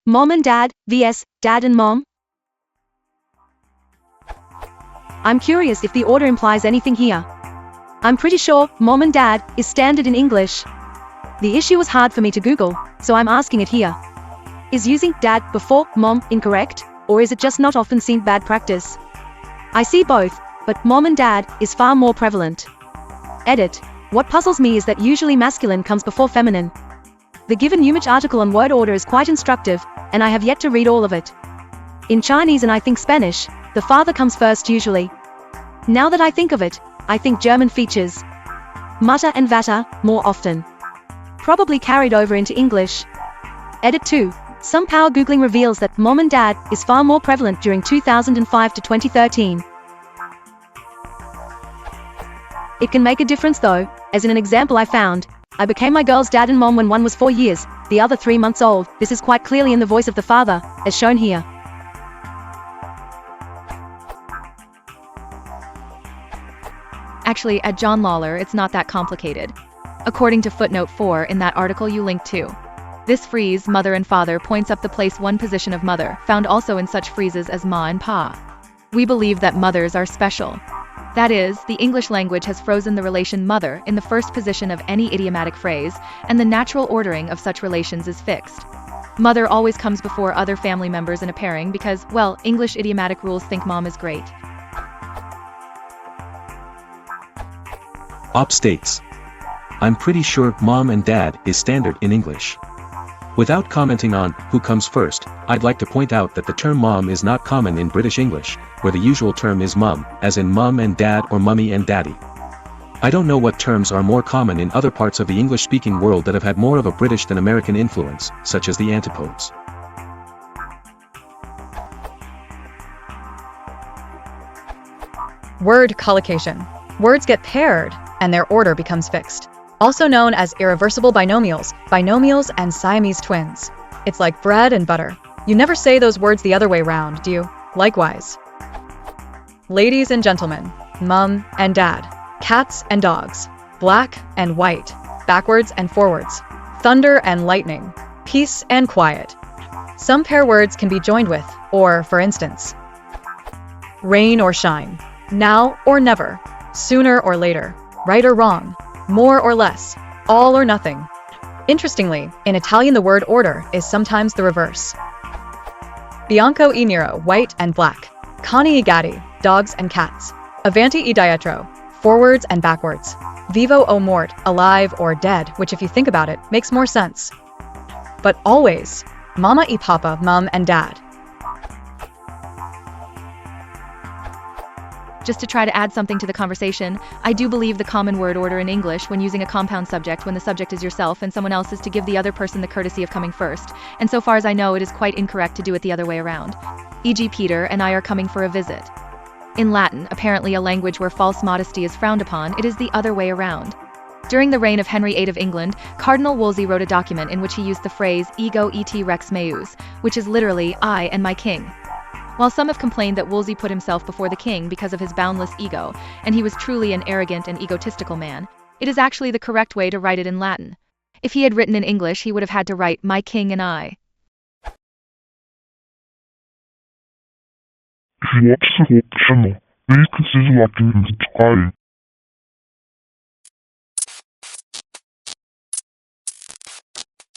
Mom and dad vs. dad and mom? I'm curious if the order implies anything here. I'm pretty sure mom and dad is standard in English. The issue was hard for me to Google, so I'm asking it here. Is using dad before mom incorrect, or is it just not often seen bad practice? I see both, but mom and dad is far more prevalent. Edit. What puzzles me is that usually masculine comes before feminine. The given image article on word order is quite instructive, and I have yet to read all of it. In Chinese and I think Spanish, the father comes first usually. Now that I think of it, I think German features Mutter and Vater more often. Probably carried over into English. Edit 2. Some power googling reveals that mom and dad is far more prevalent during 2005 to 2013. It can make a difference though, as in an example I found, I became my girl's dad and mom when one was 4 years, the other 3 months old. This is quite clearly in the voice of the father, as shown here. Actually, at John Lawler, it's not that complicated. According to footnote 4 in that article you linked to. This phrase, mother and father, points up the place one position of mother, found also in such phrases as ma and pa. We believe that mothers are special. That is, the English language has frozen the relation mother in the first position of any idiomatic phrase, and the natural ordering of such relations is fixed. Mother always comes before other family members in a pairing because, well, English idiomatic rules think mom is great. Op states. I'm pretty sure mom and dad is standard in English. Without commenting on who comes first, I'd like to point out that the term mom is not common in British English, where the usual term is mum, as in mum and dad or mummy and daddy. I don't know what terms are more common in other parts of the English-speaking world that have had more of a British than American influence, such as the antipodes. Word collocation. Words get paired, and their order becomes fixed. Also known as irreversible binomials, binomials and Siamese twins. It's like bread and butter. You never say those words the other way round, do you? Likewise. Ladies and gentlemen, mum and dad, cats and dogs, black and white, backwards and forwards, thunder and lightning, peace and quiet. Some pair words can be joined with, or, for instance, rain or shine, now or never, sooner or later, right or wrong, more or less, all or nothing. Interestingly, in Italian the word order is sometimes the reverse. Bianco e nero, white and black. Cani e gatti, dogs and cats. Avanti e dietro, forwards and backwards. Vivo o mort, alive or dead, which if you think about it, makes more sense. But always, mama e papa, mum and dad. Just to try to add something to the conversation, I do believe the common word order in English when using a compound subject when the subject is yourself and someone else is to give the other person the courtesy of coming first, and so far as I know it is quite incorrect to do it the other way around. E.g. Peter and I are coming for a visit. In Latin, apparently a language where false modesty is frowned upon, it is the other way around. During the reign of Henry VIII of England, Cardinal Wolsey wrote a document in which he used the phrase ego et rex meus, which is literally I and my king. While some have complained that Wolsey put himself before the king because of his boundless ego, and he was truly an arrogant and egotistical man, it is actually the correct way to write it in Latin. If he had written in English, he would have had to write my king and I. If you watch the whole channel, please consider liking and subscribing.